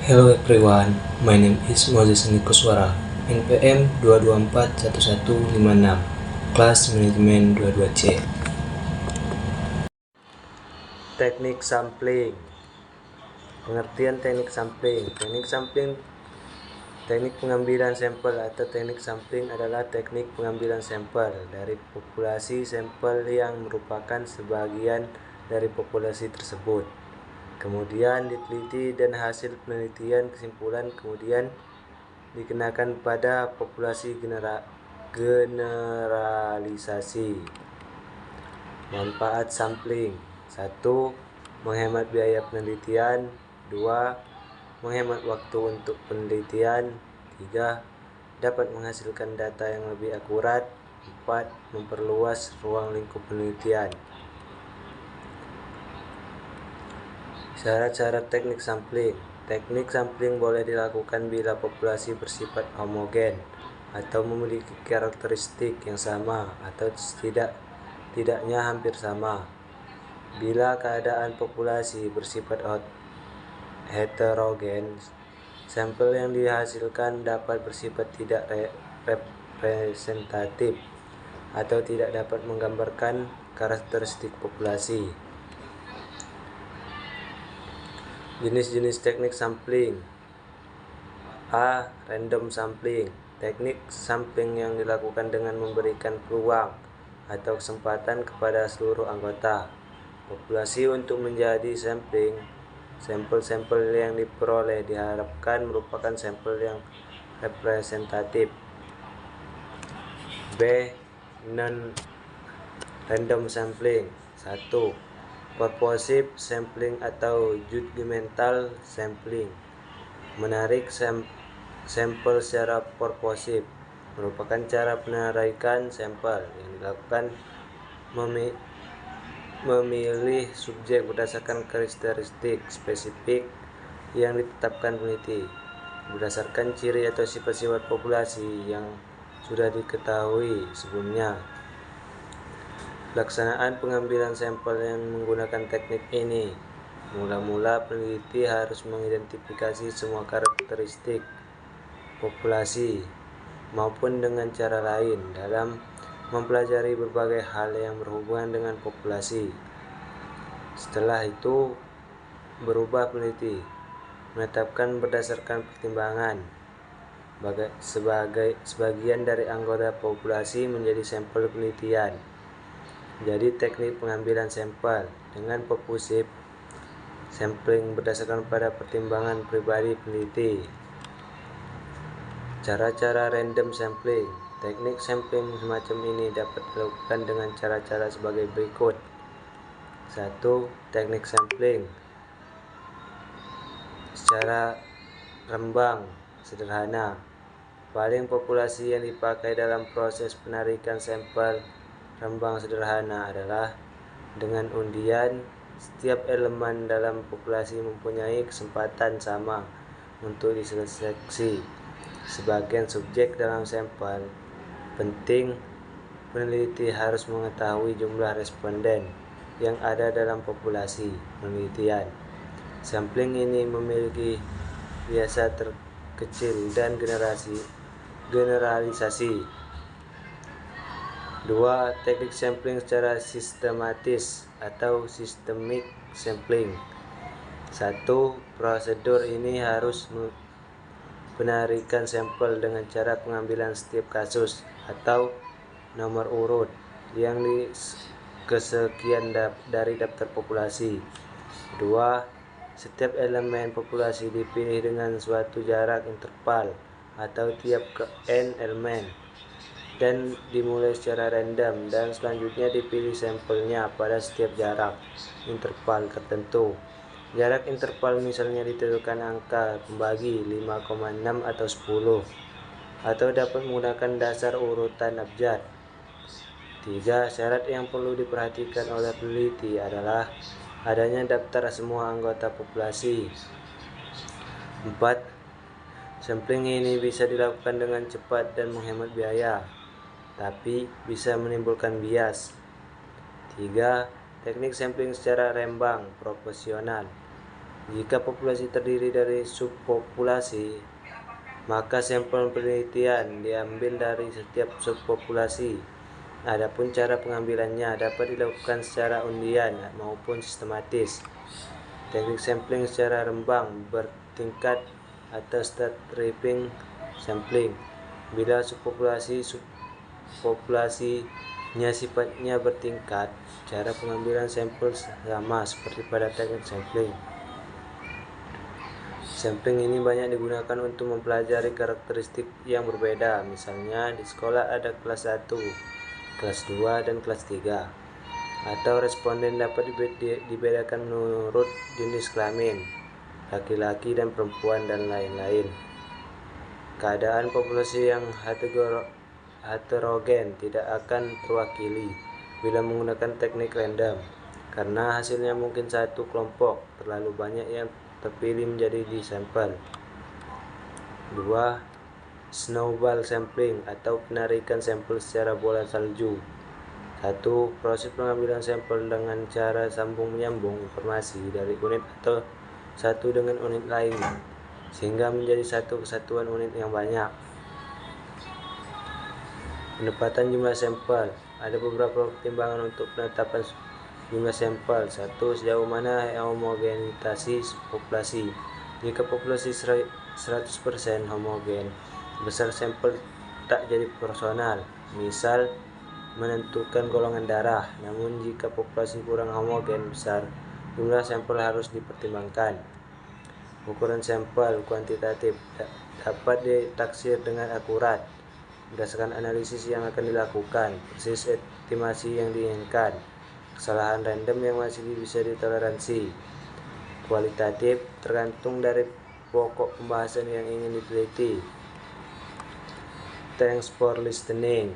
Hello everyone, my name is Moses Nikuswara, NPM 2241156, kelas manajemen 22C. Teknik sampling. Pengertian teknik sampling. Teknik pengambilan sampel atau teknik sampling adalah teknik pengambilan sampel dari populasi sampel yang merupakan sebagian dari populasi tersebut. Kemudian diteliti dan hasil penelitian kesimpulan kemudian dikenakan pada populasi generalisasi. Manfaat sampling: 1. Menghemat biaya penelitian. 2. Menghemat waktu untuk penelitian. 3. Dapat menghasilkan data yang lebih akurat. 4. Memperluas ruang lingkup penelitian. Syarat-syarat teknik sampling. Teknik sampling boleh dilakukan bila populasi bersifat homogen atau memiliki karakteristik yang sama atau tidaknya hampir sama. Bila keadaan populasi bersifat heterogen, sampel yang dihasilkan dapat bersifat tidak representatif atau tidak dapat menggambarkan karakteristik populasi. Jenis-jenis teknik sampling. A. Random sampling. Teknik sampling yang dilakukan dengan memberikan peluang atau kesempatan kepada seluruh anggota populasi untuk menjadi sampling. Sampel-sampel yang diperoleh diharapkan merupakan sampel yang representatif. B. Non-random sampling. 1. Purposive sampling atau judgmental sampling. Menarik sampel secara purposive merupakan cara penarikan sampel yang dilakukan memilih subjek berdasarkan karakteristik spesifik yang ditetapkan peneliti berdasarkan ciri atau sifat-sifat populasi yang sudah diketahui sebelumnya. Pelaksanaan pengambilan sampel yang menggunakan teknik ini. Mula-mula peneliti harus mengidentifikasi semua karakteristik populasi maupun dengan cara lain dalam mempelajari berbagai hal yang berhubungan dengan populasi. Setelah itu, berubah peneliti menetapkan berdasarkan pertimbangan sebagian dari anggota populasi menjadi sampel penelitian. Jadi teknik pengambilan sampel dengan purposive sampling berdasarkan pada pertimbangan pribadi peneliti. Cara-cara random sampling. Teknik sampling semacam ini dapat dilakukan dengan cara-cara sebagai berikut. 1. Teknik sampling secara rembang sederhana. Paling populasi yang dipakai dalam proses penarikan sampel rembang sederhana adalah dengan undian. Setiap elemen dalam populasi mempunyai kesempatan sama untuk diseleksi. Sebagian subjek dalam sampel. Penting, peneliti harus mengetahui jumlah responden yang ada dalam populasi penelitian. Sampling ini memiliki biasa terkecil dan generalisasi. 2. Teknik sampling secara sistematis atau systemic sampling. 1. Prosedur ini harus penarikan sampel dengan cara pengambilan setiap kasus atau nomor urut yang kesekian dari daftar populasi. 2. Setiap elemen populasi dipilih dengan suatu jarak interval atau tiap ke n elemen dan dimulai secara random dan selanjutnya dipilih sampelnya pada setiap jarak interval tertentu. Jarak interval misalnya ditentukan angka pembagi 5,6 atau 10 atau dapat menggunakan dasar urutan abjad. 3. Syarat yang perlu diperhatikan oleh peneliti adalah adanya daftar semua anggota populasi. 4. Sampling ini bisa dilakukan dengan cepat dan menghemat biaya, tapi bisa menimbulkan bias. 3. Teknik sampling secara rembang proporsional. Jika populasi terdiri dari subpopulasi, maka sampel penelitian diambil dari setiap subpopulasi. Adapun cara pengambilannya dapat dilakukan secara undian maupun sistematis. Teknik sampling secara rembang bertingkat atau stratigraphic sampling. Bila subpopulasinya sifatnya bertingkat, cara pengambilan sampel sama seperti pada teknik sampling. Sampling ini banyak digunakan untuk mempelajari karakteristik yang berbeda. Misalnya di sekolah ada kelas 1, kelas 2, dan kelas 3. Atau responden dapat dibedakan menurut jenis kelamin, laki-laki dan perempuan, dan lain-lain. Keadaan populasi yang heterogen tidak akan terwakili bila menggunakan teknik random, karena hasilnya mungkin satu kelompok terlalu banyak yang terpilih menjadi di sampel. 2. Snowball sampling atau penarikan sampel secara bola salju. 1. Proses pengambilan sampel dengan cara sambung-menyambung informasi dari unit atau satu dengan unit lain sehingga menjadi satu kesatuan unit yang banyak. Penempatan jumlah sampel. Ada beberapa pertimbangan untuk penetapan jumlah sampel. 1. Sejauh mana homogenitasi populasi. Jika populasi 100% homogen, besar sampel tak jadi proporsional. Misal menentukan golongan darah. Namun jika populasi kurang homogen besar, jumlah sampel harus dipertimbangkan. Ukuran sampel kuantitatif dapat ditaksir dengan akurat berdasarkan analisis yang akan dilakukan, persis estimasi yang diinginkan, kesalahan random yang masih bisa ditoleransi. Kualitatif tergantung dari pokok pembahasan yang ingin diteliti. Thanks for listening.